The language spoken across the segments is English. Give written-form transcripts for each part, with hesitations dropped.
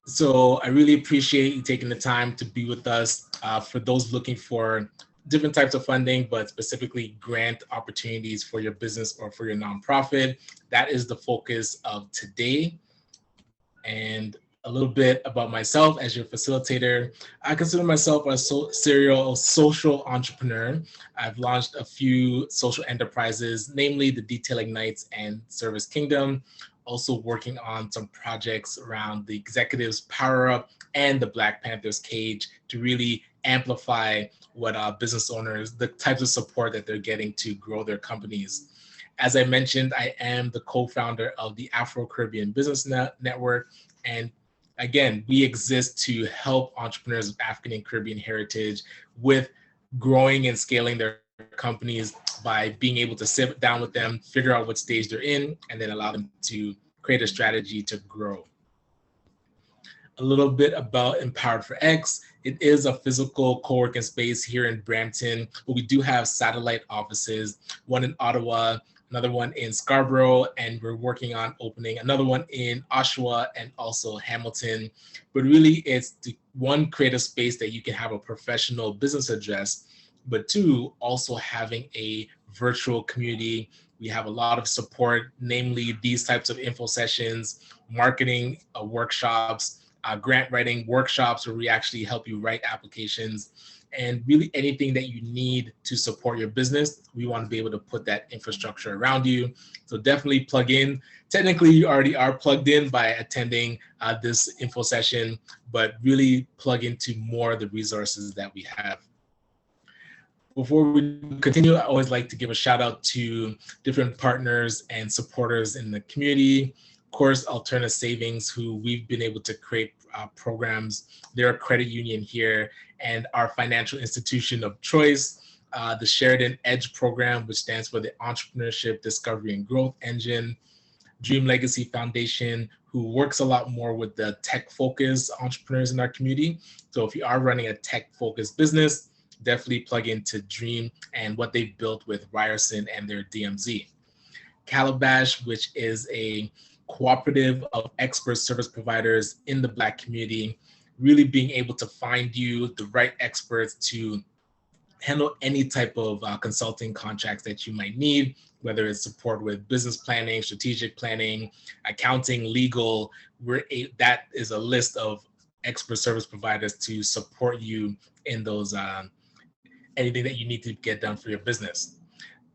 So I really appreciate you taking the time to be with us. For those looking for different types of funding, but specifically grant opportunities for your business or for your nonprofit, that is the focus of today. And a little bit about myself as your facilitator. I consider myself a serial social entrepreneur. I've launched a few social enterprises, namely the Detailing Knights and Service Kingdom. Also working on some projects around the Executives Power Up and the Black Panthers Cage to really amplify what business owners, the types of support that they're getting to grow their companies. As I mentioned, I am the co-founder of the Afro-Caribbean Business Network. And again, we exist to help entrepreneurs of African and Caribbean heritage with growing and scaling their companies by being able to sit down with them, figure out what stage they're in, and then allow them to create a strategy to grow. A little bit about Empowered for X. It is a physical co-working space here in Brampton, but we do have satellite offices, one in Ottawa, another one in Scarborough, and we're working on opening another one in Oshawa and also Hamilton. But really, it's the one, create a space that you can have a professional business address, but two, also having a virtual community. We have a lot of support, namely these types of info sessions, marketing workshops, grant writing workshops where we actually help you write applications, and really anything that you need to support your business. We want to be able to put that infrastructure around you. So definitely plug in. Technically, you already are plugged in by attending this info session, but really plug into more of the resources that we have. Before we continue, I always like to give a shout out to different partners and supporters in the community. Of course, Alterna Savings, who we've been able to create programs. They're a credit union here, and our financial institution of choice, the Sheridan Edge program, which stands for the Entrepreneurship Discovery and Growth Engine. Dream Legacy Foundation, who works a lot more with the tech-focused entrepreneurs in our community. So if you are running a tech-focused business, definitely plug into Dream and what they've built with Ryerson and their DMZ. Calabash, which is a cooperative of expert service providers in the Black community, really being able to find you the right experts to handle any type of consulting contracts that you might need, whether it's support with business planning, strategic planning, accounting, legal. That is a list of expert service providers to support you in those anything that you need to get done for your business.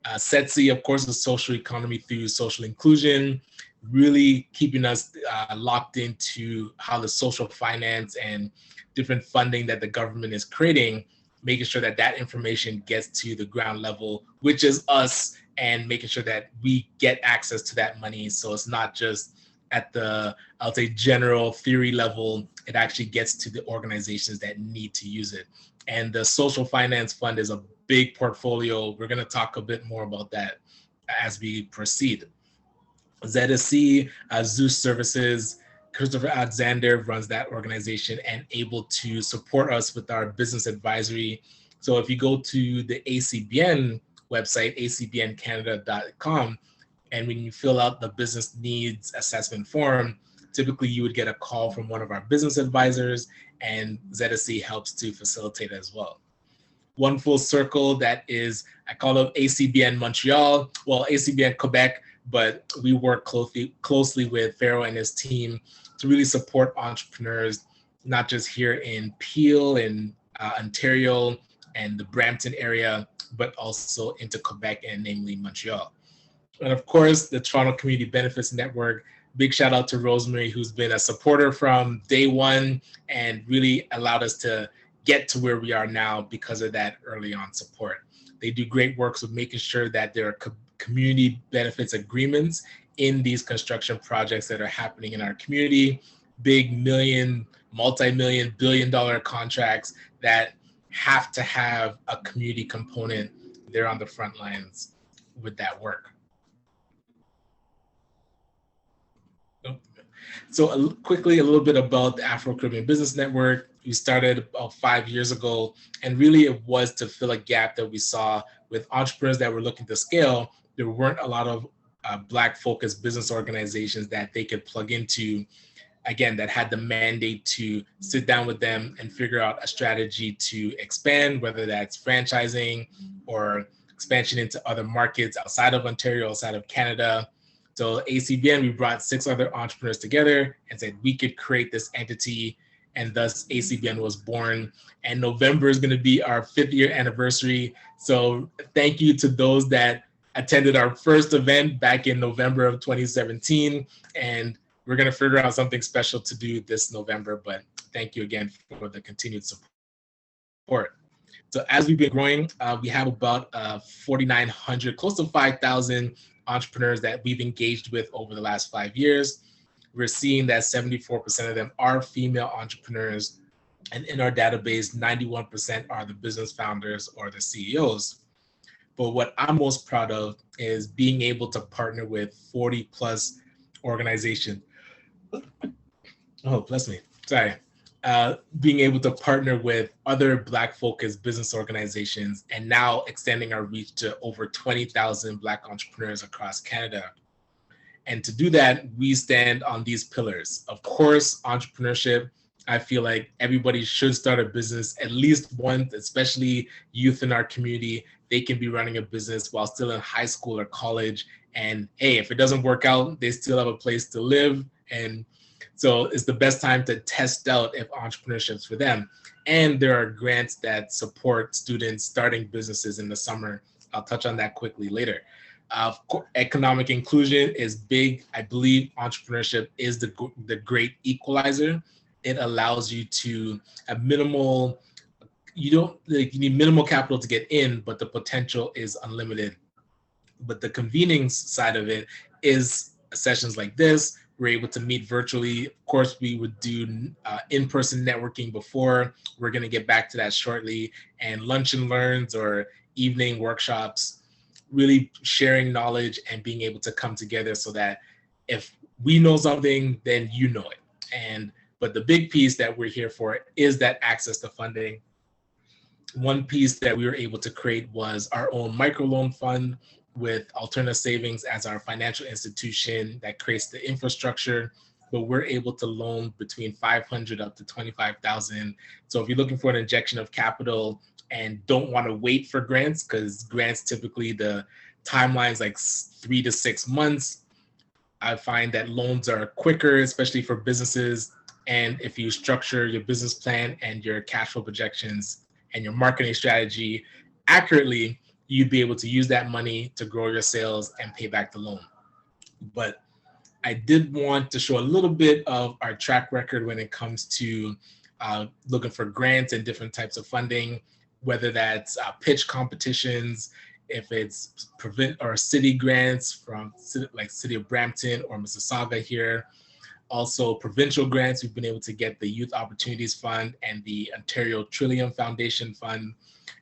SETC, of course, the social economy through social inclusion, really keeping us locked into how the social finance and different funding that the government is creating, making sure that that information gets to the ground level, which is us, and making sure that we get access to that money. So it's not just at the, I'll say, general theory level, it actually gets to the organizations that need to use it. And the Social Finance Fund is a big portfolio. We're going to talk a bit more about that as we proceed. ZSC, Zeus Services, Christopher Alexander runs that organization and able to support us with our business advisory. So if you go to the ACBN website, acbncanada.com, and when you fill out the business needs assessment form, typically you would get a call from one of our business advisors, and ZSC helps to facilitate as well. One full circle, that is, I call it ACBN Montreal, well, ACBN Quebec, but we work closely with Pharaoh and his team to really support entrepreneurs, not just here in Peel and Ontario and the Brampton area, but also into Quebec and namely Montreal. And of course, the Toronto Community Benefits Network. Big shout out to Rosemary, who's been a supporter from day one and really allowed us to get to where we are now because of that early on support. They do great work with making sure that there are community benefits agreements in these construction projects that are happening in our community, big million, multi-million, billion-dollar contracts that have to have a community component. They're on the front lines with that work. So quickly, a little bit about the Afro-Caribbean Business Network. We started about 5 years ago, and really it was to fill a gap that we saw with entrepreneurs that were looking to scale. There weren't a lot of Black-focused business organizations that they could plug into, again, that had the mandate to sit down with them and figure out a strategy to expand, whether that's franchising or expansion into other markets outside of Ontario, outside of Canada. So ACBN, we brought 6 other entrepreneurs together and said we could create this entity, and thus ACBN was born. And November is going to be our 5th year anniversary. So thank you to those that attended our first event back in November of 2017. And we're going to figure out something special to do this November, but thank you again for the continued support. So as we've been growing, we have about 4,900, close to 5,000 entrepreneurs that we've engaged with over the last 5 years. We're seeing that 74% of them are female entrepreneurs. And in our database, 91% are the business founders or the CEOs. But what I'm most proud of is being able to partner with 40 plus organizations. Oh, bless me. Sorry. Being able to partner with other Black-focused business organizations, and now extending our reach to over 20,000 Black entrepreneurs across Canada. And to do that, we stand on these pillars. Of course, entrepreneurship. I feel like everybody should start a business at least once, especially youth in our community. They can be running a business while still in high school or college. And hey, if it doesn't work out, they still have a place to live. And so it's the best time to test out if entrepreneurship's for them. And there are grants that support students starting businesses in the summer. I'll touch on that quickly later. Economic inclusion is big. I believe entrepreneurship is the great equalizer. It allows you to have minimal, you need minimal capital to get in, but the potential is unlimited. But the convening side of it is sessions like this. We're able to meet virtually. Of course, we would do in-person networking before. We're going to get back to that shortly. And lunch and learns or evening workshops, really sharing knowledge and being able to come together so that if we know something, then you know it. But the big piece that we're here for is that access to funding. One piece that we were able to create was our own microloan fund with Alterna Savings as our financial institution that creates the infrastructure, but we're able to loan between 500 up to 25,000. So if you're looking for an injection of capital and don't want to wait for grants, because grants typically the timeline's like 3 to 6 months, I find that loans are quicker, especially for businesses. And if you structure your business plan and your cash flow projections and your marketing strategy accurately, you'd be able to use that money to grow your sales and pay back the loan. But I did want to show a little bit of our track record when it comes to looking for grants and different types of funding, whether that's pitch competitions, if it's city grants from like City of Brampton or Mississauga here. Also provincial grants, we've been able to get the Youth Opportunities Fund and the Ontario Trillium Foundation Fund,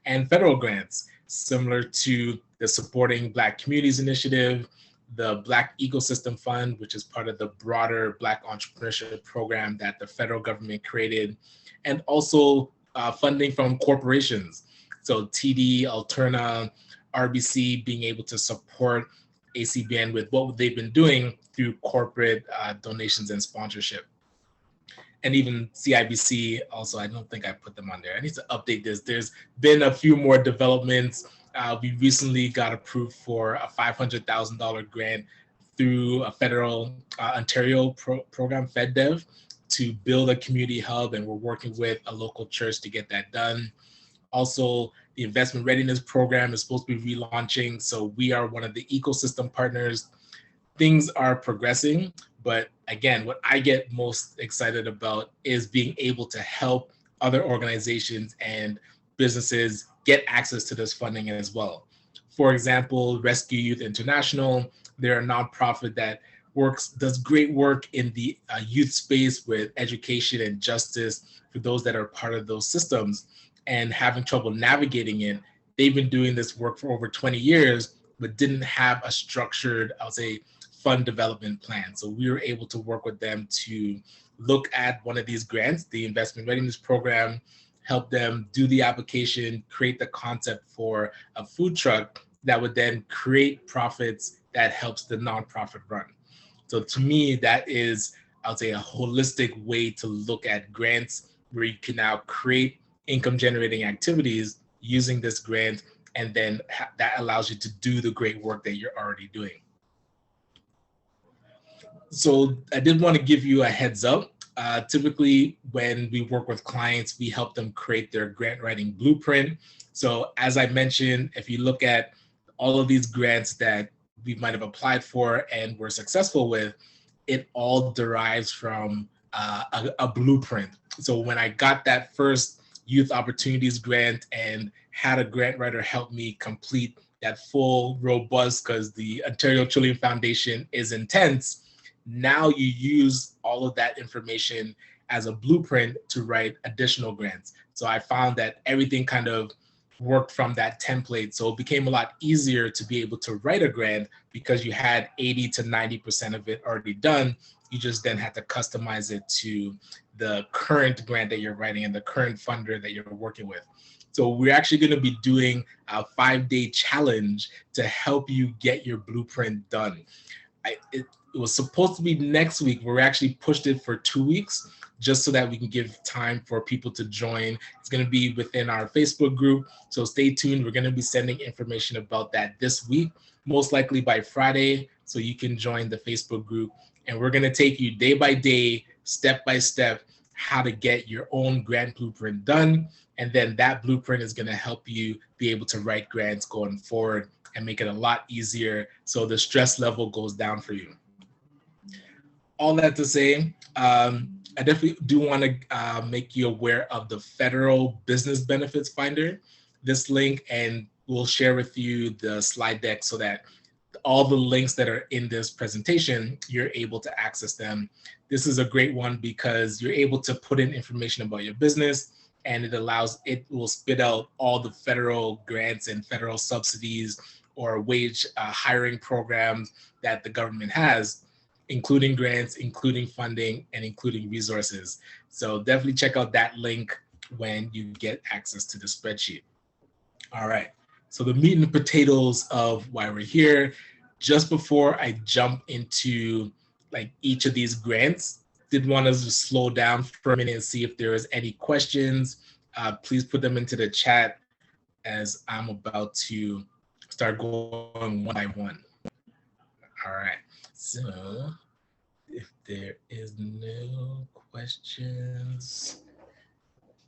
and federal grants, similar to the Supporting Black Communities Initiative, the Black Ecosystem Fund, which is part of the broader Black entrepreneurship program that the federal government created, and also funding from corporations. So TD, Alterna, RBC being able to support ACBN with what they've been doing through corporate donations and sponsorship. And even CIBC also, I don't think I put them on there. I need to update this. There's been a few more developments. We recently got approved for a $500,000 grant through a federal Ontario program, FedDev, to build a community hub, and we're working with a local church to get that done. Also, the Investment Readiness Program is supposed to be relaunching, so we are one of the ecosystem partners. Things are progressing, but again, what I get most excited about is being able to help other organizations and businesses get access to this funding as well. For example, Rescue Youth International, they're a nonprofit that does great work in the youth space with education and justice for those that are part of those systems and having trouble navigating it. They've been doing this work for over 20 years, but didn't have a structured, I would say, fund development plan. So we were able to work with them to look at one of these grants, the investment readiness program, help them do the application, create the concept for a food truck that would then create profits that helps the nonprofit run. So to me, that is, I would say, a holistic way to look at grants where you can now create income generating activities using this grant, and then that allows you to do the great work that you're already doing. So I did want to give you a heads up. Typically, when we work with clients, we help them create their grant writing blueprint. So as I mentioned, if you look at all of these grants that we might have applied for and were successful with, it all derives from a blueprint. So when I got that first Youth Opportunities Grant and had a grant writer help me complete that full, robust, because the Ontario Trillium Foundation is intense, now you use all of that information as a blueprint to write additional grants. So I found that everything kind of worked from that template. So it became a lot easier to be able to write a grant because you had 80 to 90% of it already done. You just then had to customize it to the current grant that you're writing and the current funder that you're working with. So we're actually going to be doing a 5-day challenge to help you get your blueprint done. It was supposed to be next week. We're actually pushed it for 2 weeks just so that we can give time for people to join. It's going to be within our Facebook group. So stay tuned. We're going to be sending information about that this week, most likely by Friday. So you can join the Facebook group. And we're going to take you day by day, step by step, how to get your own grant blueprint done. And then that blueprint is going to help you be able to write grants going forward and make it a lot easier so the stress level goes down for you. All that to say, I definitely do want to make you aware of the Federal Business Benefits Finder, this link, and we'll share with you the slide deck so that all the links that are in this presentation, you're able to access them. This is a great one because you're able to put in information about your business, and it will spit out all the federal grants and federal subsidies or wage hiring programs that the government has, including grants, including funding, and including resources. So definitely check out that link when you get access to the spreadsheet. All right, so the meat and potatoes of why we're here. Just before I jump into like each of these grants, did want to just slow down for a minute and see if there is any questions. Please put them into the chat as I'm about to start going one by one. All right, so if there is no questions,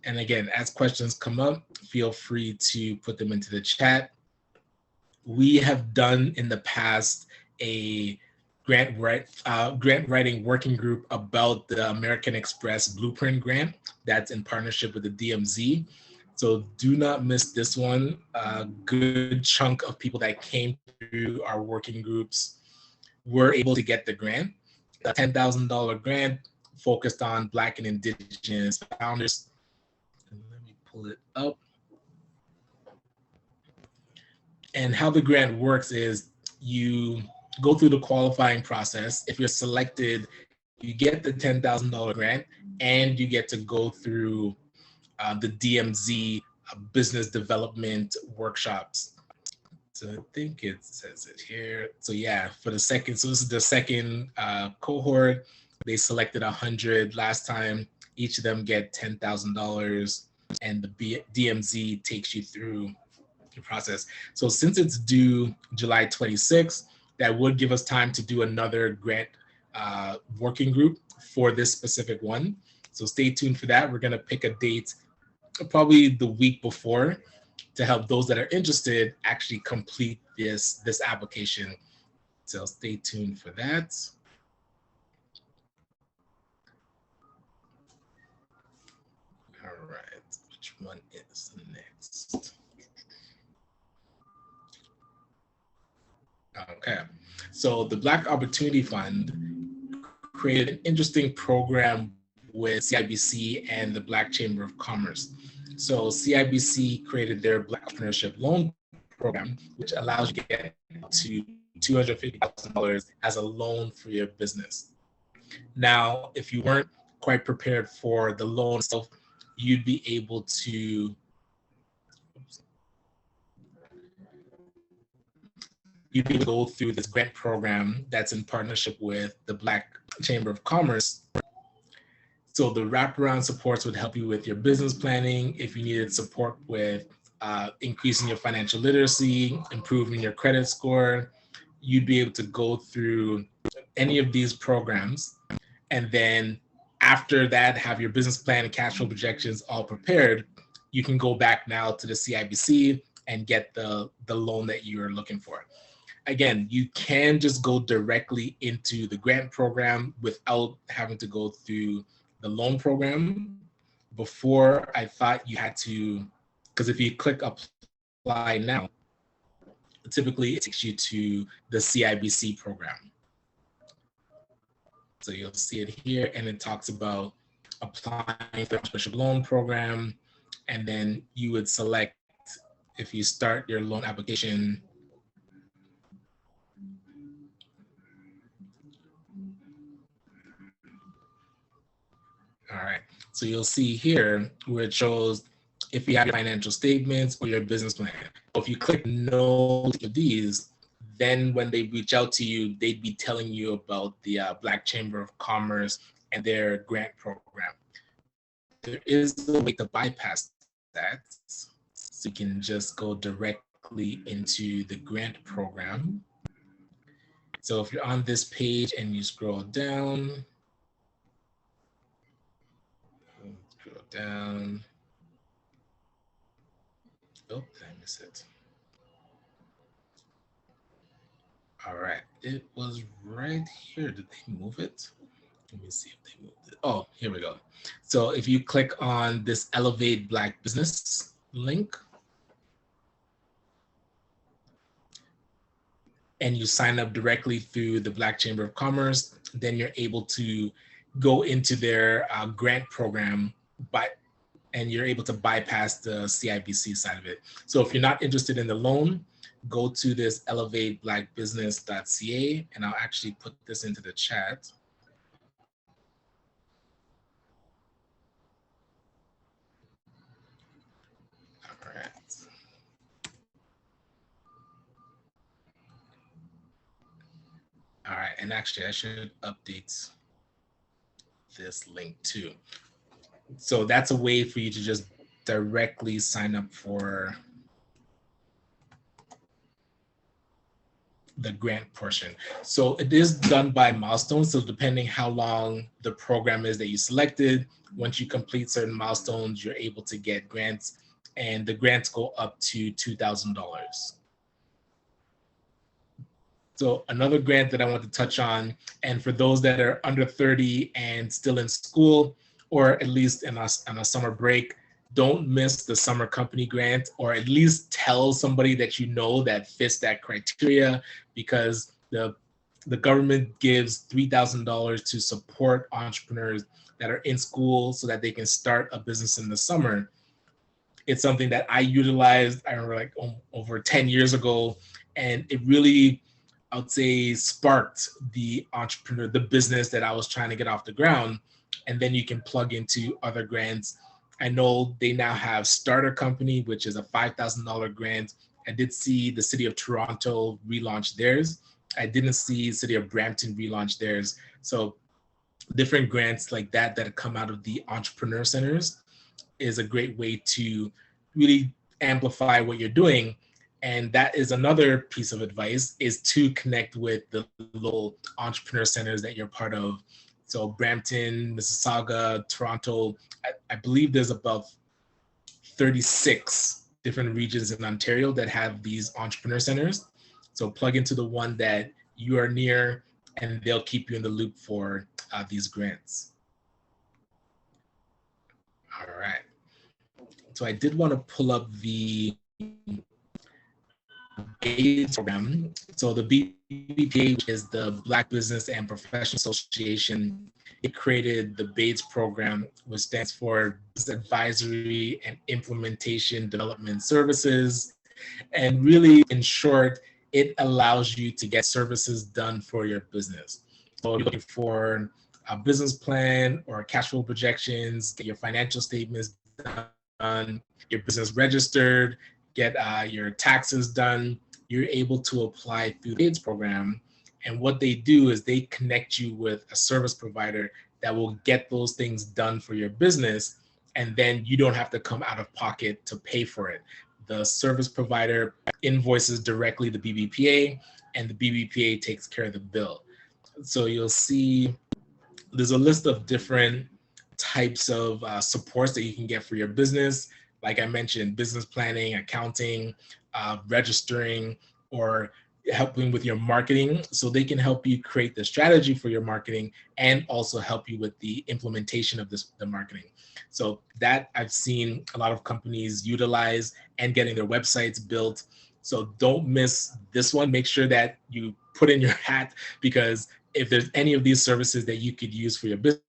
and again, as questions come up, feel free to put them into the chat. We have done in the past a grant writing working group about the American Express Blueprint Grant that's in partnership with the DMZ. So do not miss this one. A good chunk of people that came through our working groups were able to get the grant. A $10,000 grant focused on Black and Indigenous founders. And let me pull it up. And how the grant works is you go through the qualifying process. If you're selected, you get the $10,000 grant and you get to go through the DMZ business development workshops. So I think it says it here. So yeah, for the second, so this is the second cohort. They selected 100 last time. Each of them get $10,000 and the DMZ takes you through the process. So since it's due July 26th, that would give us time to do another grant working group for this specific one. So stay tuned for that. We're gonna pick a date probably the week before to help those that are interested actually complete this application. So stay tuned for that. All right, which one is next? Okay, so the Black Opportunity Fund created an interesting program with CIBC and the Black Chamber of Commerce. So CIBC created their Black Entrepreneurship Loan Program, which allows you to get to $250,000 as a loan for your business. Now, if you weren't quite prepared for the loan itself, you'd be able to go through this grant program that's in partnership with the Black Chamber of Commerce. So the wraparound supports would help you with your business planning. If you needed support with increasing your financial literacy, improving your credit score, you'd be able to go through any of these programs. And then after that, have your business plan and cash flow projections all prepared. You can go back now to the CIBC and get the loan that you're looking for. Again, you can just go directly into the grant program without having to go through the loan program. Before, I thought you had to, because if you click apply now, typically it takes you to the CIBC program. So you'll see it here, and it talks about applying for the entrepreneurship loan program, and then you would select, if you start your loan application, all right, so you'll see here where it shows if you have your financial statements or your business plan. If you click no of these, then when they reach out to you, they'd be telling you about the Black Chamber of Commerce and their grant program. There is a way to bypass that. So you can just go directly into the grant program. So if you're on this page and you scroll down, oh, did I miss it? All right, it was right here. Did they move it? Let me see if they moved it. Oh, here we go. So if you click on this Elevate Black Business link and you sign up directly through the Black Chamber of Commerce, then you're able to go into their grant program, and you're able to bypass the CIBC side of it. So if you're not interested in the loan, go to this elevateblackbusiness.ca, and I'll actually put this into the chat. All right. All right, and actually I should update this link too. So that's a way for you to just directly sign up for the grant portion. So it is done by milestones. So depending how long the program is that you selected, once you complete certain milestones, you're able to get grants, and the grants go up to $2,000. So another grant that I want to touch on, and for those that are under 30 and still in school, or at least on a summer break, don't miss the summer company grant, or at least tell somebody that you know that fits that criteria, because the government gives $3,000 to support entrepreneurs that are in school so that they can start a business in the summer. It's something that I utilized, I remember, like over 10 years ago, and it really, I would say, sparked the business that I was trying to get off the ground. And then you can plug into other grants. I know they now have Starter Company, which is a $5,000 grant. I did see the City of Toronto relaunch theirs. I didn't see City of Brampton relaunch theirs. So different grants like that that come out of the entrepreneur centers is a great way to really amplify what you're doing. And that is another piece of advice, is to connect with the local entrepreneur centers that you're part of. So Brampton, Mississauga, Toronto, I believe there's about 36 different regions in Ontario that have these entrepreneur centers. So plug into the one that you are near, and they'll keep you in the loop for these grants. All right. So I did want to pull up the BAIDS program. So the BBPA is the Black Business and Professional Association. It created the BAIDS program, which stands for Business Advisory and Implementation Development Services. And really, in short, it allows you to get services done for your business. So if you're looking for a business plan or cash flow projections, get your financial statements done, your business registered, get your taxes done, you're able to apply through the AIDS program. And what they do is they connect you with a service provider that will get those things done for your business. And then you don't have to come out of pocket to pay for it. The service provider invoices directly the BBPA, and the BBPA takes care of the bill. So you'll see there's a list of different types of supports that you can get for your business. Like I mentioned, business planning, accounting, registering, or helping with your marketing. So they can help you create the strategy for your marketing and also help you with the implementation of the marketing. So that I've seen a lot of companies utilize and getting their websites built. So don't miss this one. Make sure that you put in your hat, because if there's any of these services that you could use for your business,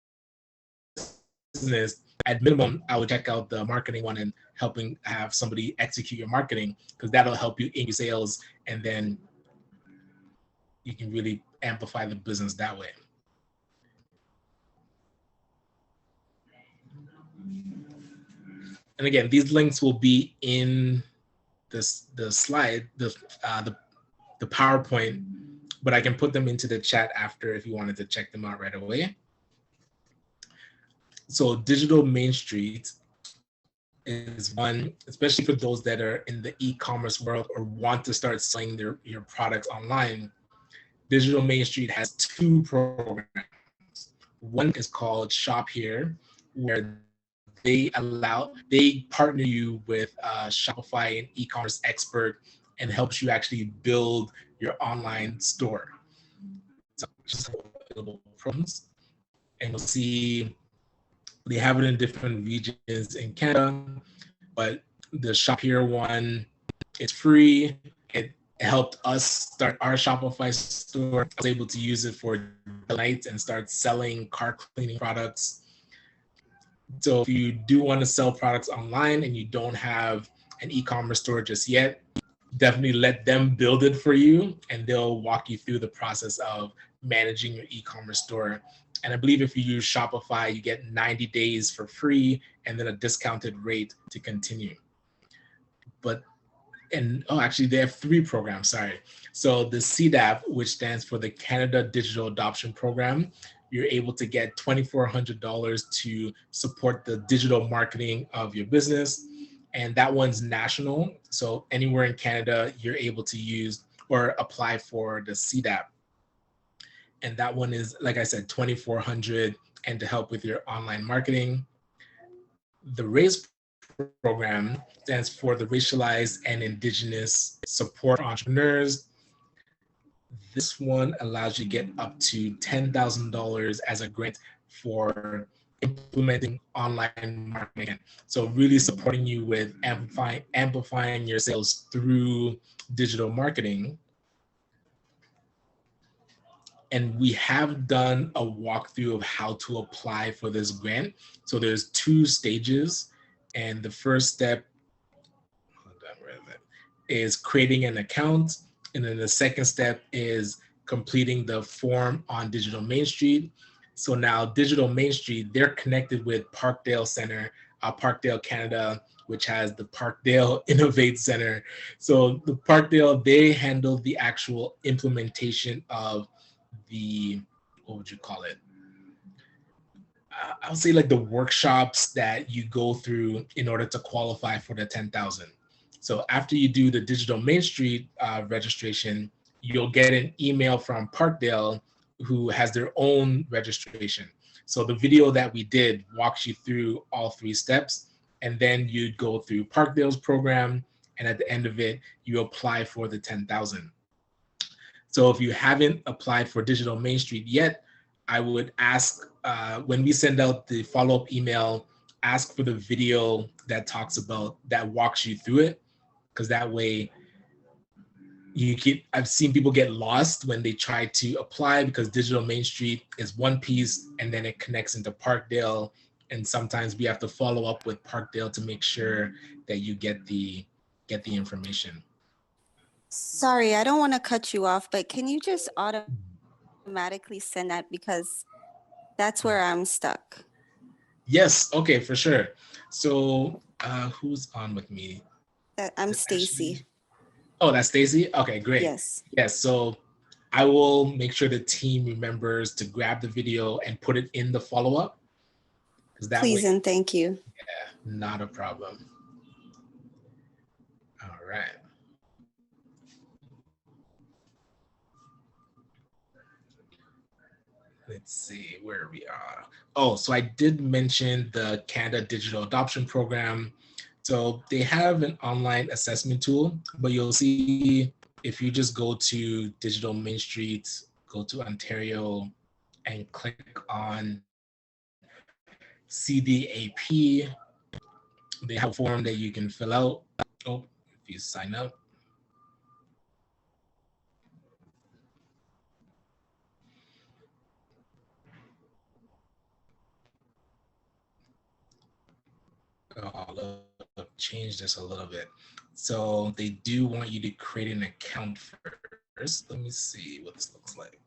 at minimum, I would check out the marketing one and helping have somebody execute your marketing, because that'll help you in your sales, and then you can really amplify the business that way. And again, these links will be in the slide, the PowerPoint, but I can put them into the chat after if you wanted to check them out right away. So Digital Main Street is one, especially for those that are in the e-commerce world or want to start selling your products online. Digital Main Street has two programs. One is called Shop Here, where they partner you with a Shopify and e-commerce expert and helps you actually build your online store. So just available programs, and you'll see they have it in different regions in Canada, but the Shop Here one, it's free. It helped us start our Shopify store. I was able to use it for delights and start selling car cleaning products. So if you do want to sell products online and you don't have an e-commerce store just yet, definitely let them build it for you, and they'll walk you through the process of managing your e-commerce store. And I believe if you use Shopify, you get 90 days for free and then a discounted rate to continue. Actually, they have three programs, sorry. So the CDAP, which stands for the Canada Digital Adoption Program, you're able to get $2,400 to support the digital marketing of your business. And that one's national. So anywhere in Canada, you're able to use or apply for the CDAP. And that one is, like I said, $2,400, and to help with your online marketing. The RAISE program stands for the Racialized and Indigenous Support Entrepreneurs. This one allows you to get up to $10,000 as a grant for implementing online marketing. So really supporting you with amplifying your sales through digital marketing. And we have done a walkthrough of how to apply for this grant. So there's two stages. And the first step is creating an account. And then the second step is completing the form on Digital Main Street. So now Digital Main Street, they're connected with Parkdale Center, Parkdale, Canada, which has the Parkdale Innovate Center. So the Parkdale, they handle the actual implementation of the, what would you call it? I would say like the workshops that you go through in order to qualify for the 10,000. So after you do the Digital Main Street registration, you'll get an email from Parkdale, who has their own registration. So the video that we did walks you through all three steps, and then you'd go through Parkdale's program, and at the end of it, you apply for the 10,000. So if you haven't applied for Digital Main Street yet, I would ask, when we send out the follow-up email, ask for the video that walks you through it, because that way I've seen people get lost when they try to apply, because Digital Main Street is one piece and then it connects into Parkdale. And sometimes we have to follow up with Parkdale to make sure that you get the information. Sorry, I don't want to cut you off, but can you just automatically send that, because That's where I'm stuck. Yes, okay, for sure. So who's on with me? I'm Is it Ashley? Stacy. Oh, that's Stacy? Okay, great. Yes. Yes, so I will make sure the team remembers to grab the video and put it in the follow-up. Because that way, Please and thank you. yeah, not a problem. All right. Let's see where we are. Oh, so I did mention the Canada Digital Adoption Program. So they have an online assessment tool, but you'll see if you just go to Digital Main Street, go to Ontario, and click on CDAP, they have a form that you can fill out. Oh, if you sign up. Oh, look, change this a little bit. So they do want you to create an account first. Let me see what this looks like.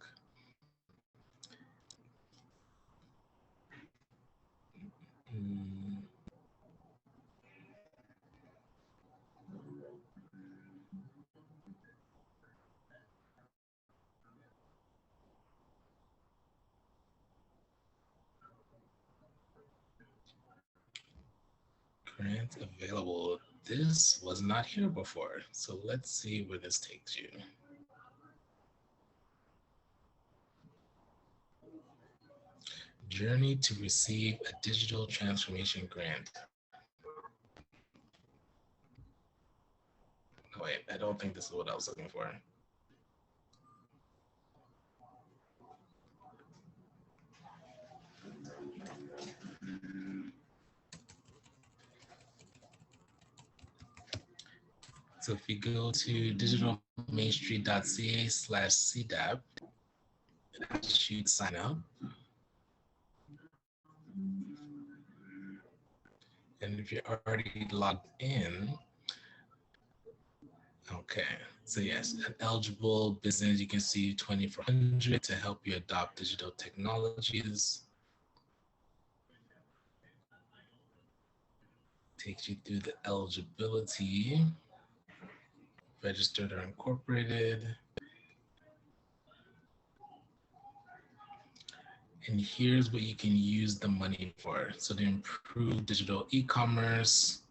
Grant available. This was not here before. So let's see where this takes you. Journey to receive a digital transformation grant. Oh, wait, I don't think this is what I was looking for. So if you go to digitalmainstreet.ca/CDAP, it asks you to sign up. And if you're already logged in, okay. So yes, an eligible business, you can see 2400 to help you adopt digital technologies. Takes you through the eligibility, registered or incorporated. And here's what you can use the money for. So to improve digital e-commerce,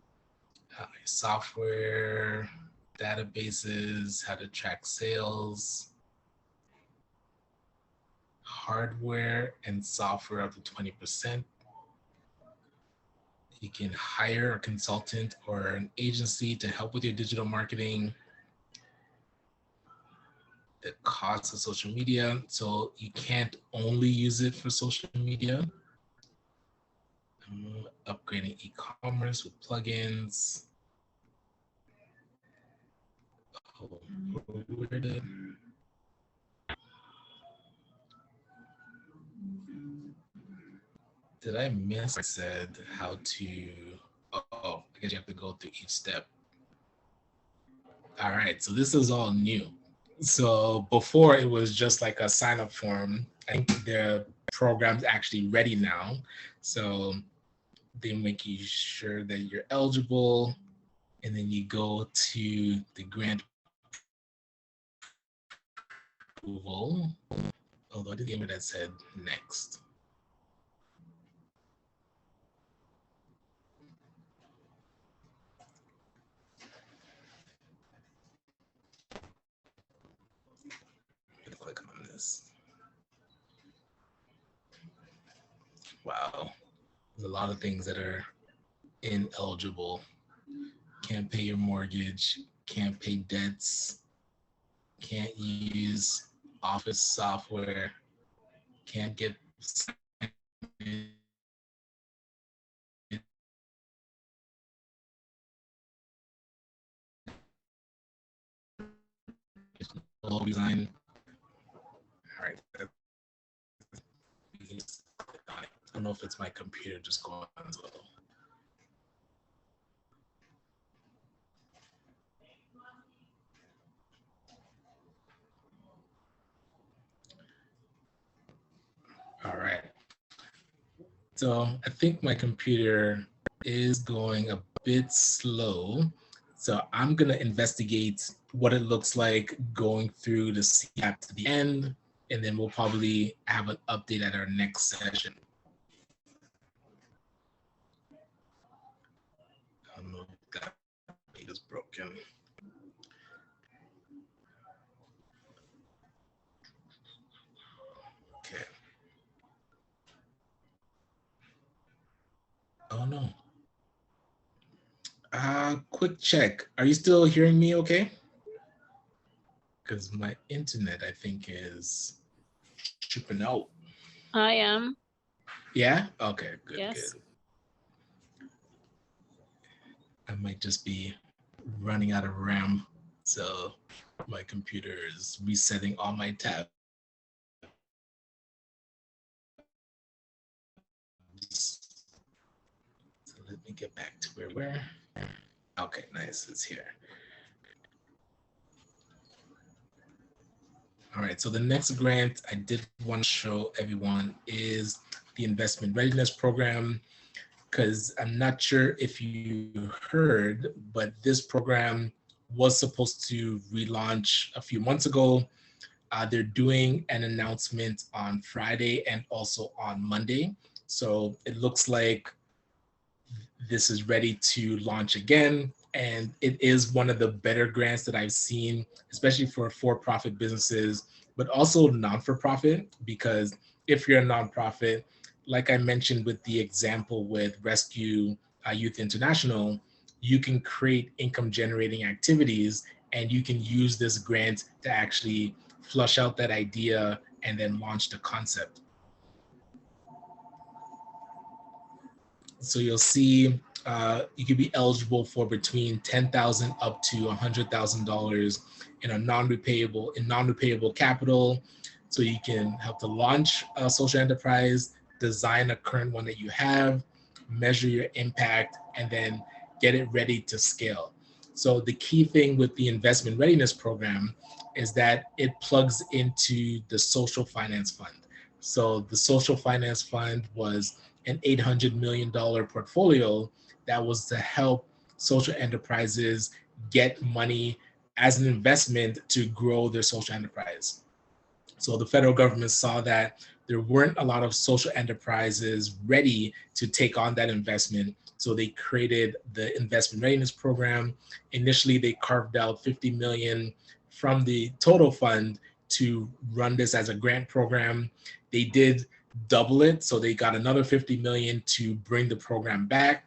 software, databases, how to track sales, hardware and software up to 20%. You can hire a consultant or an agency to help with your digital marketing. The cost of social media. So you can't only use it for social media. Upgrading e-commerce with plugins. Oh, where did I miss? I said how to, oh, I guess you have to go through each step. All right, so this is all new. So before it was just like a sign up form. I think the program's actually ready now. So they make you sure that you're eligible, and then you go to the grant approval. Although I did the that said next. Click on this. Wow, there's a lot of things that are ineligible. Can't pay your mortgage, can't pay debts, can't use office software, can't get logo design. All right. I don't know if it's my computer just going on slow. All right. So I think my computer is going a bit slow. So I'm gonna investigate what it looks like going through the CAP to the end, and then we'll probably have an update at our next session. I don't know if that page is broken. Okay. Oh no. Quick check. Are you still hearing me okay? Because my internet, I think, is tripping out. I am. Yeah? Okay, good, Yes. good. I might just be running out of RAM. So my computer is resetting all my tabs. So let me get back to where we're. Okay, nice. It's here. All right, so the next grant I did want to show everyone is the Investment Readiness Program, because I'm not sure if you heard, but this program was supposed to relaunch a few months ago. They're doing an announcement on Friday and also on Monday. So it looks like this is ready to launch again. And it is one of the better grants that I've seen, especially for-profit businesses, but also non-for-profit, because if you're a nonprofit, like I mentioned with the example with Rescue Youth International, you can create income generating activities and you can use this grant to actually flush out that idea and then launch the concept. So you'll see you could be eligible for between $10,000 up to $100,000 in a non-repayable capital. So you can help to launch a social enterprise, design a current one that you have, measure your impact, and then get it ready to scale. So the key thing with the Investment Readiness Program is that it plugs into the Social Finance Fund. So the Social Finance Fund was an $800 million portfolio that was to help social enterprises get money as an investment to grow their social enterprise. So the federal government saw that there weren't a lot of social enterprises ready to take on that investment. So they created the Investment Readiness Program. Initially, they carved out 50 million from the total fund to run this as a grant program. They did double it. So they got another 50 million to bring the program back.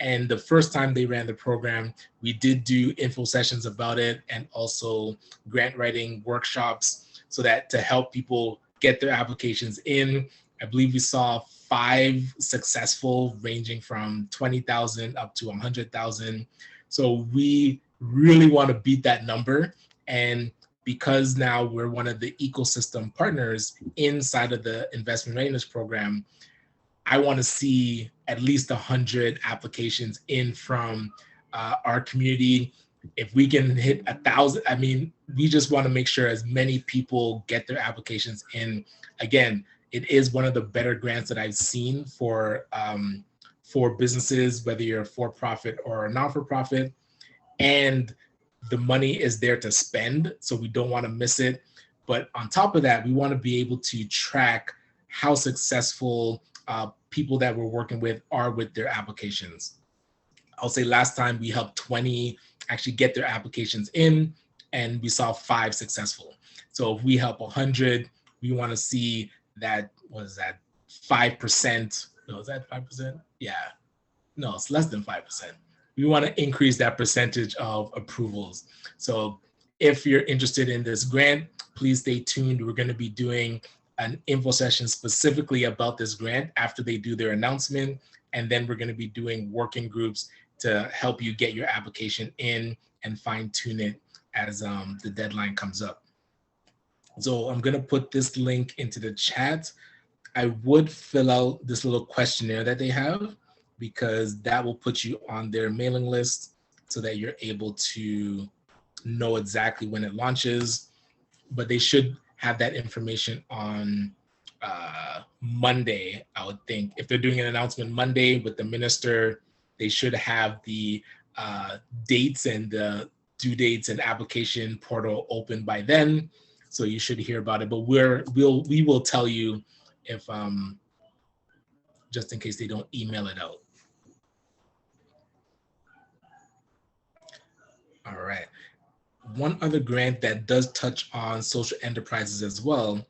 And the first time they ran the program, we did do info sessions about it and also grant writing workshops so that to help people get their applications in. I believe we saw 5 successful, ranging from 20,000 up to 100,000. So we really want to beat that number. And because now we're one of the ecosystem partners inside of the Investment Readiness Program, I want to see at least 100 applications in from our community. If we can hit 1,000, I mean, we just want to make sure as many people get their applications in. Again, it is one of the better grants that I've seen for businesses, whether you're a for-profit or a non-for-profit, and the money is there to spend, so we don't want to miss it. But on top of that, we want to be able to track how successful people that we're working with are with their applications. I'll say last time we helped 20 actually get their applications in, and we saw 5 successful. So if we help 100, we want to see that, was that 5%? No, is that 5%? Yeah, no, it's less than 5%. We want to increase that percentage of approvals. So if you're interested in this grant, please stay tuned. We're going to be doing an info session specifically about this grant after they do their announcement. And then we're going to be doing working groups to help you get your application in and fine tune it as the deadline comes up. So I'm going to put this link into the chat. I would fill out this little questionnaire that they have, because that will put you on their mailing list so that you're able to know exactly when it launches. But they should have that information on Monday, I would think. If they're doing an announcement Monday with the minister, they should have the dates and the due dates and application portal open by then. So you should hear about it. But we will tell you if just in case they don't email it out. All right. One other grant that does touch on social enterprises as well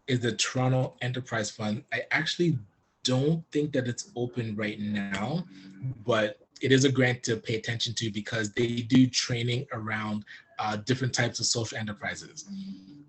is the Toronto Enterprise Fund. I actually don't think that it's open right now, but it is a grant to pay attention to because they do training around different types of social enterprises.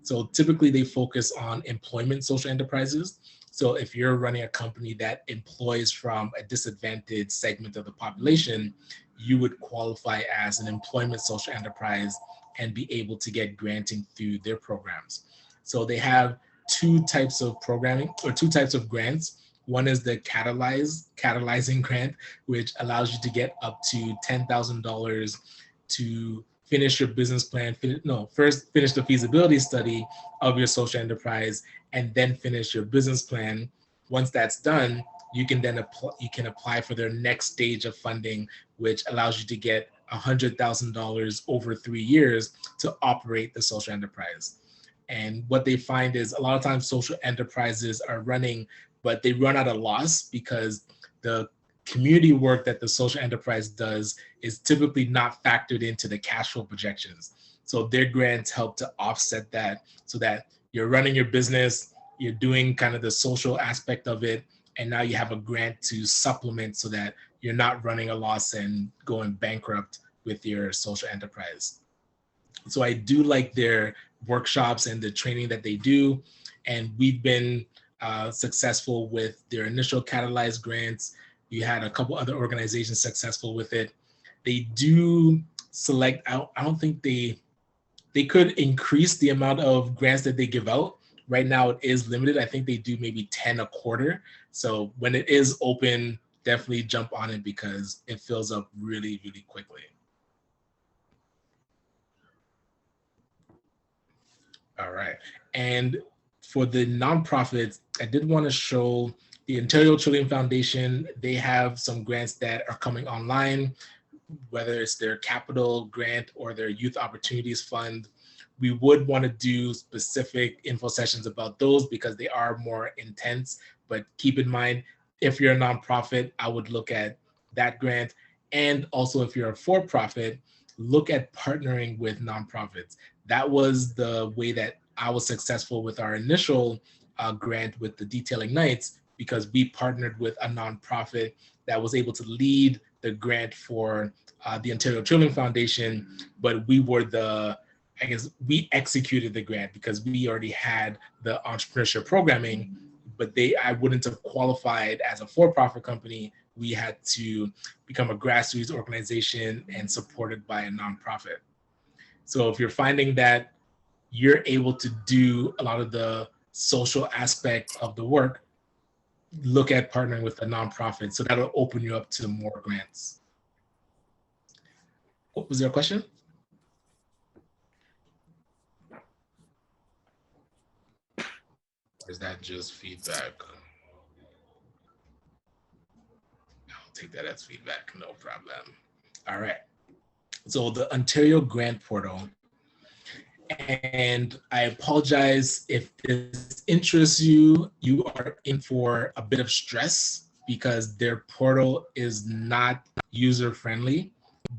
So typically they focus on employment social enterprises. So if you're running a company that employs from a disadvantaged segment of the population, you would qualify as an employment social enterprise and be able to get granting through their programs. So they have two types of programming or two types of grants. One is the catalyzing grant, which allows you to get up to $10,000 to finish your business plan. First finish the feasibility study of your social enterprise and then finish your business plan. Once that's done, you can then apply for their next stage of funding, which allows you to get $100,000 over 3 years to operate the social enterprise. And what they find is a lot of times social enterprises are running, but they run at a loss because the community work that the social enterprise does is typically not factored into the cash flow projections. So their grants help to offset that so that you're running your business, you're doing kind of the social aspect of it, and now you have a grant to supplement so that you're not running a loss and going bankrupt with your social enterprise. So I do like their workshops and the training that they do. And we've been successful with their initial Catalyze grants. We had a couple other organizations successful with it. They do select out, I don't think they could increase the amount of grants that they give out. Right now it is limited. I think they do maybe 10 a quarter. So when it is open, definitely jump on it because it fills up really, really quickly. All right. And for the nonprofits, I did want to show the Ontario Children Foundation. They have some grants that are coming online, whether it's their capital grant or their youth opportunities fund. We would want to do specific info sessions about those because they are more intense, but keep in mind, if you're a nonprofit, I would look at that grant. And also if you're a for-profit, look at partnering with nonprofits. That was the way that I was successful with our initial grant with the Detailing Nights, because we partnered with a nonprofit that was able to lead the grant for the Ontario Children Foundation, but we were we executed the grant because we already had the entrepreneurship programming, but I wouldn't have qualified as a for-profit company. We had to become a grassroots organization and supported by a nonprofit. So if you're finding that you're able to do a lot of the social aspect of the work, look at partnering with a nonprofit. So that'll open you up to more grants. What was your question? Or is that just feedback? I'll take that as feedback, no problem. All right. So the Ontario Grant Portal, and I apologize if this interests you, you are in for a bit of stress because their portal is not user-friendly,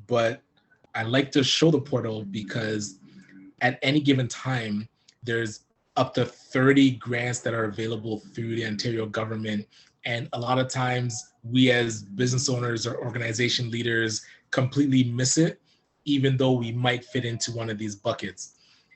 but I like to show the portal because at any given time, there's up to 30 grants that are available through the Ontario government. And a lot of times we as business owners or organization leaders completely miss it, even though we might fit into one of these buckets.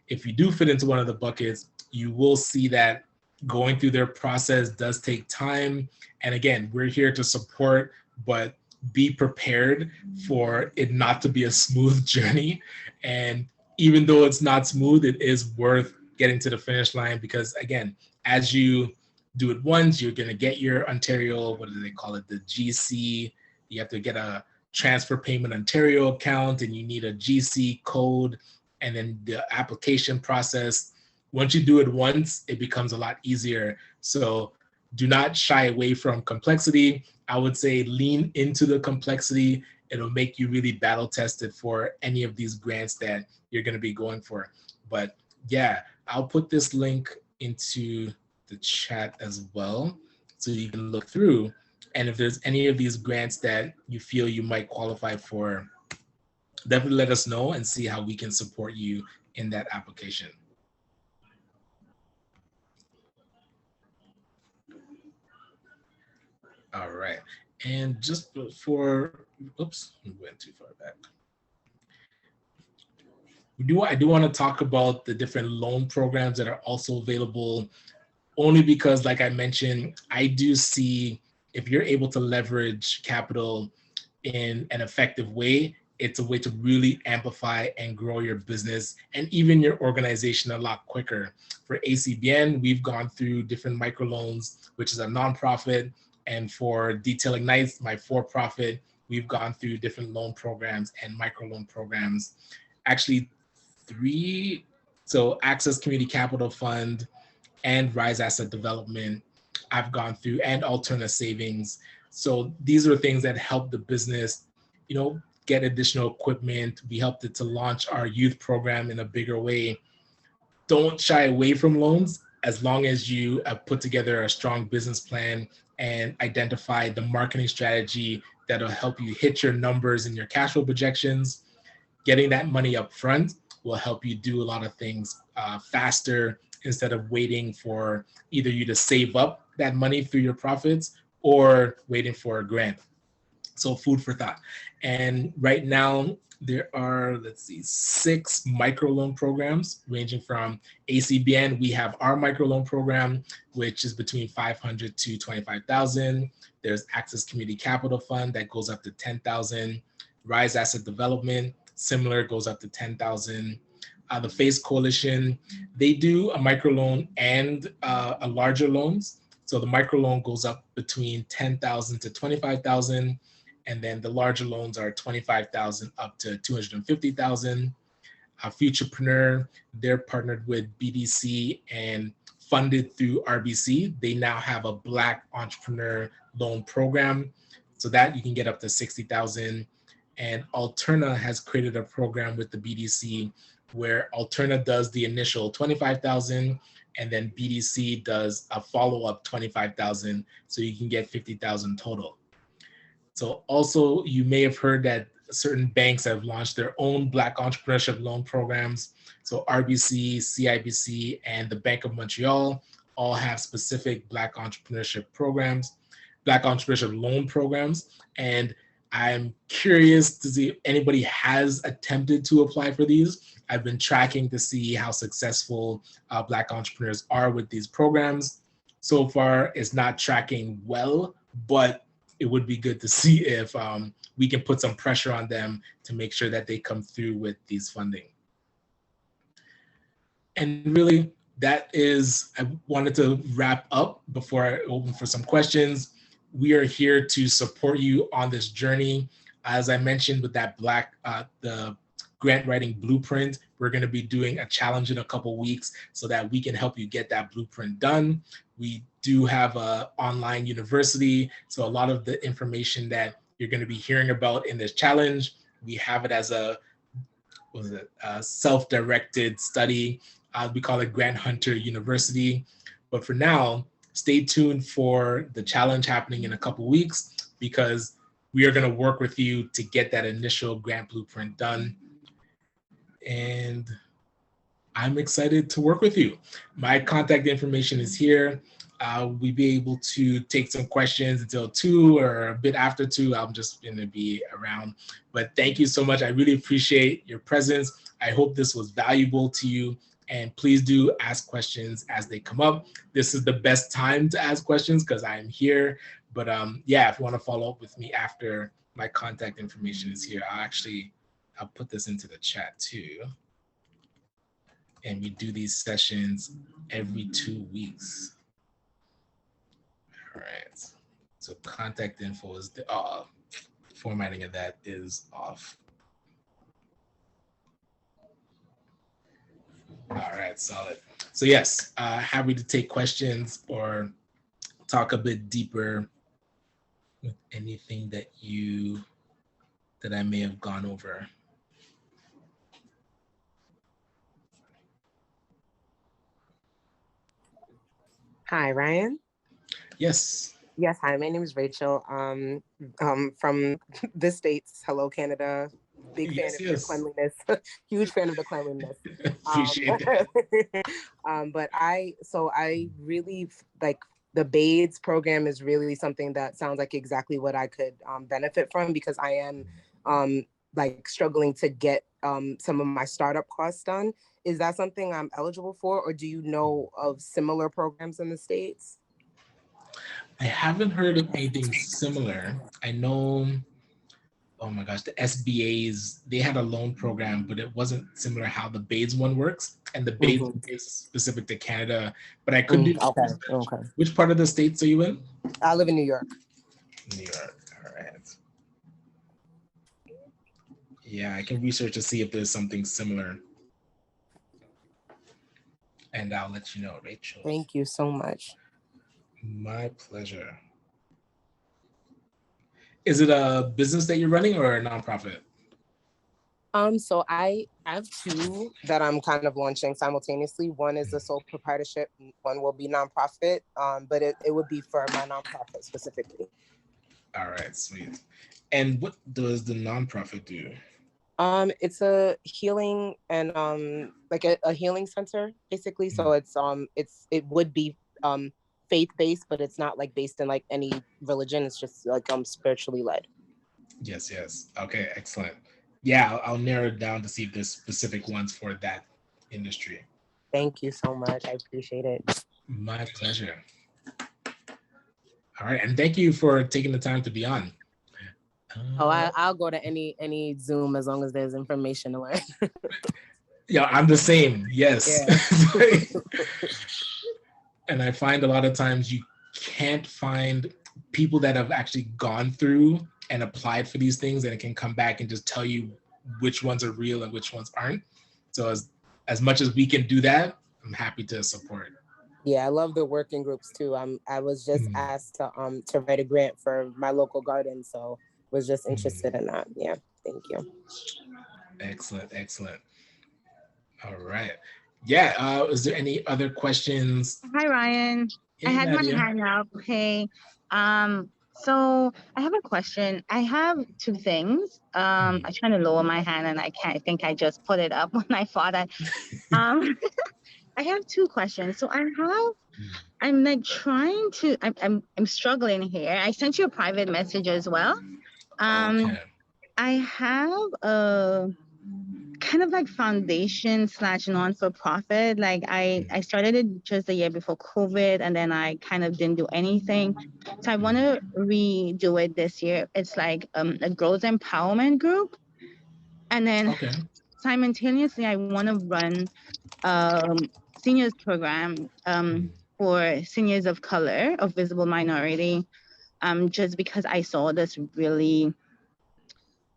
If you do fit into one of the buckets, you will see that going through their process does take time. And again, we're here to support, but be prepared for it not to be a smooth journey. And even though it's not smooth, it is worth getting to the finish line because again, as you do it once, you're gonna get your Ontario, what do they call it? The GC, you have to get a transfer payment Ontario account and you need a GC code, and then the application process Once you do it once, it becomes a lot easier. So do not shy away from complexity. I would say lean into the complexity. It'll make you really battle tested for any of these grants that you're going to be going for. But yeah, I'll put this link into the chat as well so you can look through. And if there's any of these grants that you feel you might qualify for, definitely let us know and see how we can support you in that application. All right. And just before, oops, we went too far back. I do want to talk about the different loan programs that are also available, only because, like I mentioned, I do see if you're able to leverage capital in an effective way, it's a way to really amplify and grow your business and even your organization a lot quicker. For ACBN, we've gone through different microloans, which is a nonprofit. And for Detail Ignites, my for-profit, we've gone through different loan programs and microloan programs. Actually, 3, so Access Community Capital Fund and Rise Asset Development, I've gone through, and Alterna Savings. So these are things that help the business, get additional equipment. We helped it to launch our youth program in a bigger way. Don't shy away from loans as long as you have put together a strong business plan and identify the marketing strategy that'll help you hit your numbers and your cash flow projections. Getting that money up front will help you do a lot of things faster instead of waiting for either you to save up that money through your profits or waiting for a grant. So food for thought. And right now there are, 6 microloan programs ranging from ACBN. We have our microloan program, which is between 500 to 25,000. There's Access Community Capital Fund that goes up to 10,000. Rise Asset Development, similar, goes up to 10,000. The FACE Coalition, they do a microloan and a larger loans. So the microloan goes up between 10,000 to 25,000, and then the larger loans are 25,000 up to 250,000. Futurepreneur, they're partnered with BDC and funded through RBC. They now have a Black Entrepreneur Loan Program, so that you can get up to 60,000. And Alterna has created a program with the BDC where Alterna does the initial 25,000, and then BDC does a follow-up 25,000, so you can get 50,000 total. So also, you may have heard that certain banks have launched their own Black entrepreneurship loan programs. So RBC, CIBC, and the Bank of Montreal all have specific Black entrepreneurship programs, Black entrepreneurship loan programs. And I'm curious to see if anybody has attempted to apply for these. I've been tracking to see how successful Black entrepreneurs are with these programs. So far, it's not tracking well, but it would be good to see if we can put some pressure on them to make sure that they come through with these funding. And really, I wanted to wrap up before I open for some questions. We are here to support you on this journey. As I mentioned with that the grant writing blueprint, we're going to be doing a challenge in a couple weeks so that we can help you get that blueprint done. We do have an online university, so a lot of the information that you're going to be hearing about in this challenge, we have it as a self-directed study. We call it Grant Hunter University. But for now, stay tuned for the challenge happening in a couple weeks, because we are going to work with you to get that initial grant blueprint done. And I'm excited to work with you. My contact information is here. We'll be able to take some questions until 2 or a bit after 2. I'm just going to be around. But thank you so much. I really appreciate your presence. I hope this was valuable to you. And please do ask questions as they come up. This is the best time to ask questions because I'm here. But yeah, if you want to follow up with me after, my contact information is here. I'll put this into the chat too. And we do these sessions every 2 weeks. All right. So contact info is formatting of that is off. All right, solid. So yes, happy to take questions or talk a bit deeper with anything that I may have gone over. Hi, Ryan. Yes. Yes, hi. My name is Rachel. From the States. Hello, Canada. Big fan Yes, of your yes. cleanliness. Huge fan of the cleanliness. Appreciate that. But I really like the BADES program is really something that sounds like exactly what I could benefit from, because I am like struggling to get some of my startup costs done. Is that something I'm eligible for, or do you know of similar programs in the States? I haven't heard of anything similar. I know, oh my gosh, the SBAs, they had a loan program, but it wasn't similar how the BADES one works. And the BADES is specific to Canada, but I could do Okay. Which part of the States are you in? I live in New York. New York, all right. Yeah, I can research to see if there's something similar. And I'll let you know, Rachel. Thank you so much. My pleasure. Is it a business that you're running or a nonprofit? So I have two that I'm kind of launching simultaneously. One is a sole proprietorship, one will be nonprofit, but it would be for my nonprofit specifically. All right, sweet. And what does the nonprofit do? It's a healing and like a healing center basically. So it would be faith-based, but it's not like based in like any religion. It's just like spiritually led. Yes. Okay, excellent. Yeah, I'll narrow it down to see if there's specific ones for that industry. Thank you so much. I appreciate it. My pleasure. All right, and thank you for taking the time to be on. I'll go to any Zoom as long as there's information to learn. Yeah, I'm the same. Yes. Yeah. And I find a lot of times you can't find people that have actually gone through and applied for these things, and it can come back and just tell you which ones are real and which ones aren't. So as much as we can do that, I'm happy to support. Yeah, I love the working groups too. I was just asked to write a grant for my local garden, so was just interested in that. Yeah, thank you. Excellent. All right. Yeah. Is there any other questions? Hi, Ryan. Hey, I had Nadia. my hand up. Hey. So I have a question. I have two things. I'm trying to lower my hand and I can't. I think I just put it up when I thought I I have two questions. So I'm like trying to I'm struggling here. I sent you a private message as well. Okay. I have a kind of like foundation / non-for-profit. Like I started it just the year before COVID, and then I kind of didn't do anything. So I want to redo it this year. It's like a growth empowerment group. And then simultaneously, I want to run seniors program for seniors of color, of visible minority, just because I saw this really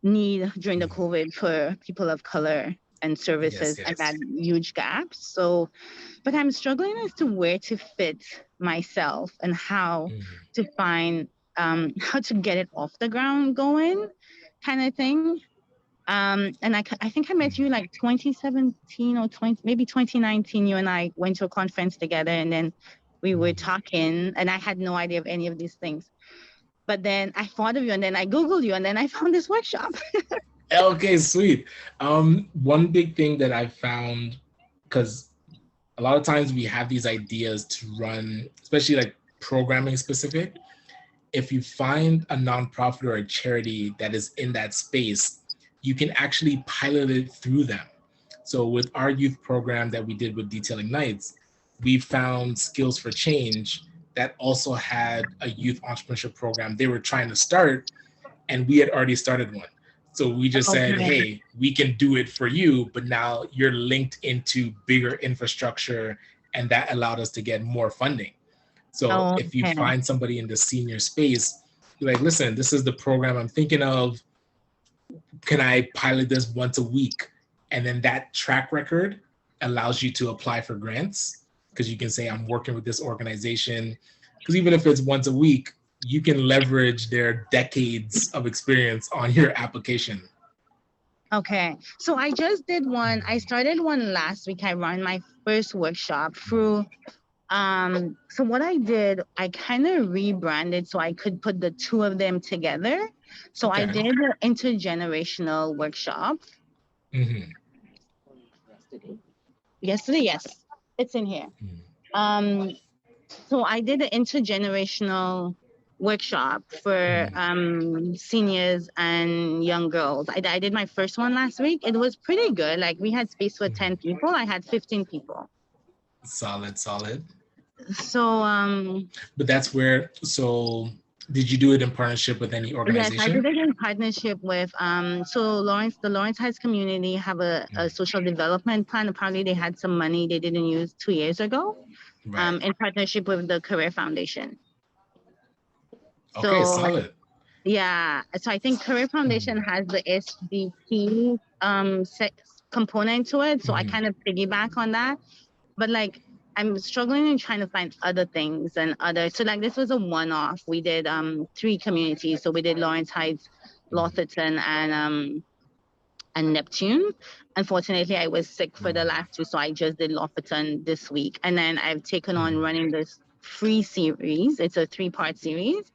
need during the COVID for people of color and services and that huge gap. So, but I'm struggling as to where to fit myself and how to find, how to get it off the ground going kind of thing. And I think I met you like 2017 or maybe 2019, you and I went to a conference together and then we were talking and I had no idea of any of these things. But then I thought of you and then I Googled you and then I found this workshop. Okay, sweet. One big thing that I found, because a lot of times we have these ideas to run, especially like programming specific. If you find a nonprofit or a charity that is in that space, you can actually pilot it through them. So with our youth program that we did with Detailing Nights, we found Skills for Change that also had a youth entrepreneurship program they were trying to start, and we had already started one. So we just said, hey, we can do it for you, but now you're linked into bigger infrastructure, and that allowed us to get more funding. So if you find somebody in the senior space, you're like, listen, this is the program I'm thinking of. Can I pilot this once a week? And then that track record allows you to apply for grants, because you can say, I'm working with this organization. Because even if it's once a week, you can leverage their decades of experience on your application. Okay, so I just did one. I started one last week. I ran my first workshop through. So what I did, I kind of rebranded so I could put the two of them together. So I Okay. did an intergenerational workshop. Mm-hmm. Yesterday, yes, it's in here. So I did an intergenerational workshop for seniors and young girls. I did my first one last week. It was pretty good. Like we had space for 10 people. I had 15 people. Solid. So But that's where, so did you do it in partnership with any organization? yes, I did it in partnership with so the Lawrence Heights community have a social development plan. Apparently they had some money they didn't use 2 years ago. Right. In partnership with the Career Foundation. Okay, So, solid. yeah, so I think Career Foundation has the SDP component to it. So I kind of piggyback on that. But like I'm struggling in trying to find other things and other. So like this was a one-off. We did 3 communities. So we did Lawrence Heights, Lotherton, and Neptune. Unfortunately, I was sick for the last 2, so I just did Lofferton this week. And then I've taken on running this free series. It's a 3-part series,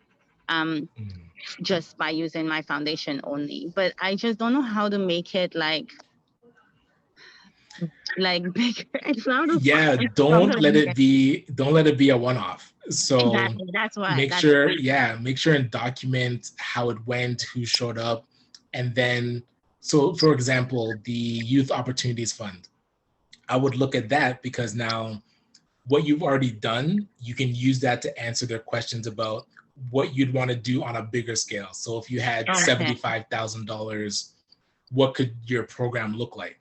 just by using my foundation only. But I just don't know how to make it like bigger. It's not a Yeah, don't let it be a one-off. So exactly. That's why. Make sure and document how it went, who showed up, and then. So, for example, the Youth Opportunities Fund, I would look at that because now what you've already done, you can use that to answer their questions about what you'd want to do on a bigger scale. So if you had $75,000, what could your program look like?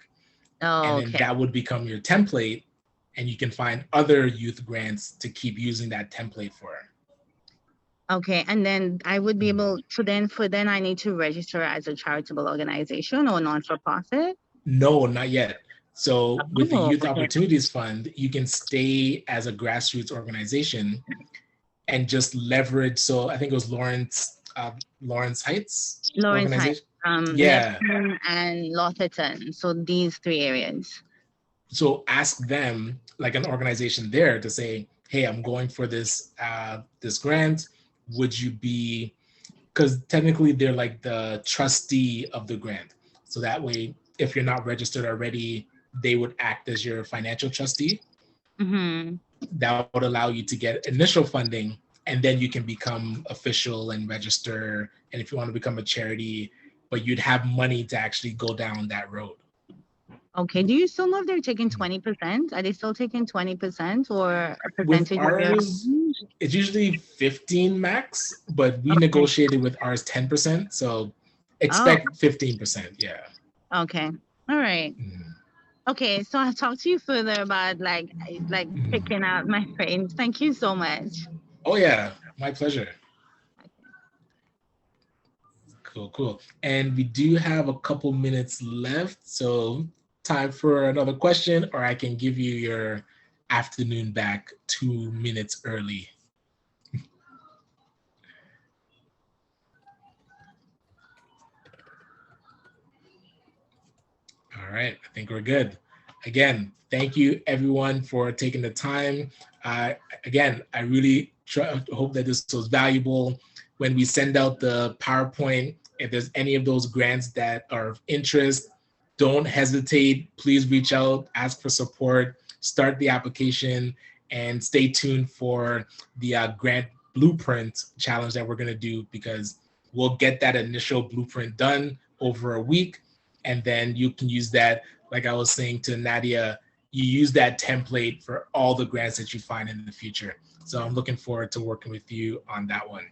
And then that would become your template, and you can find other youth grants to keep using that template for. Okay, and then I would be able to then I need to register as a charitable organization or non-for-profit? No, not yet. So with the Youth Opportunities Fund, you can stay as a grassroots organization and just leverage. So I think it was Lawrence Heights organization. Neptune and Lotherton. So these 3 areas. So ask them, like an organization there, to say, hey, I'm going for this grant. Would you be, because technically they're like the trustee of the grant. So that way, if you're not registered already, they would act as your financial trustee. That would allow you to get initial funding, and then you can become official and register. And if you want to become a charity, but you'd have money to actually go down that road. Okay. Do you still know if they're taking 20%? Are they still taking 20% or a percentage? With ours, it's usually 15 max, but we negotiated with ours 10%. So expect 15%. Yeah. Okay. All right. Okay. So I'll talk to you further about like picking out my frames. Thank you so much. Oh yeah. My pleasure. Cool. And we do have a couple minutes left. So time for another question, or I can give you your afternoon back 2 minutes early. All right, I think we're good. Again, thank you everyone for taking the time. Again, I really hope that this was valuable. When we send out the PowerPoint, if there's any of those grants that are of interest, don't hesitate. Please reach out, ask for support, start the application, and stay tuned for the grant blueprint challenge that we're going to do, because we'll get that initial blueprint done over a week. And then you can use that, like I was saying to Nadia, you use that template for all the grants that you find in the future. So I'm looking forward to working with you on that one.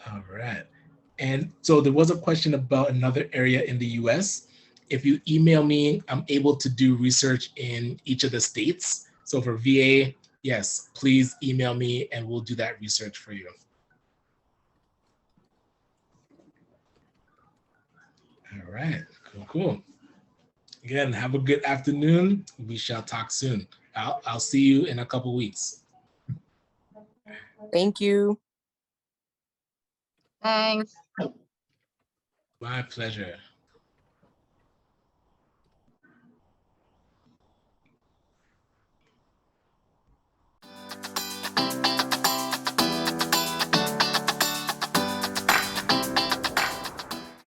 All right. And so there was a question about another area in the US. If you email me, I'm able to do research in each of the states. So for VA, yes, please email me and we'll do that research for you. All right, cool. Again, have a good afternoon. We shall talk soon. I'll see you in a couple weeks. Thank you. Thanks. My pleasure.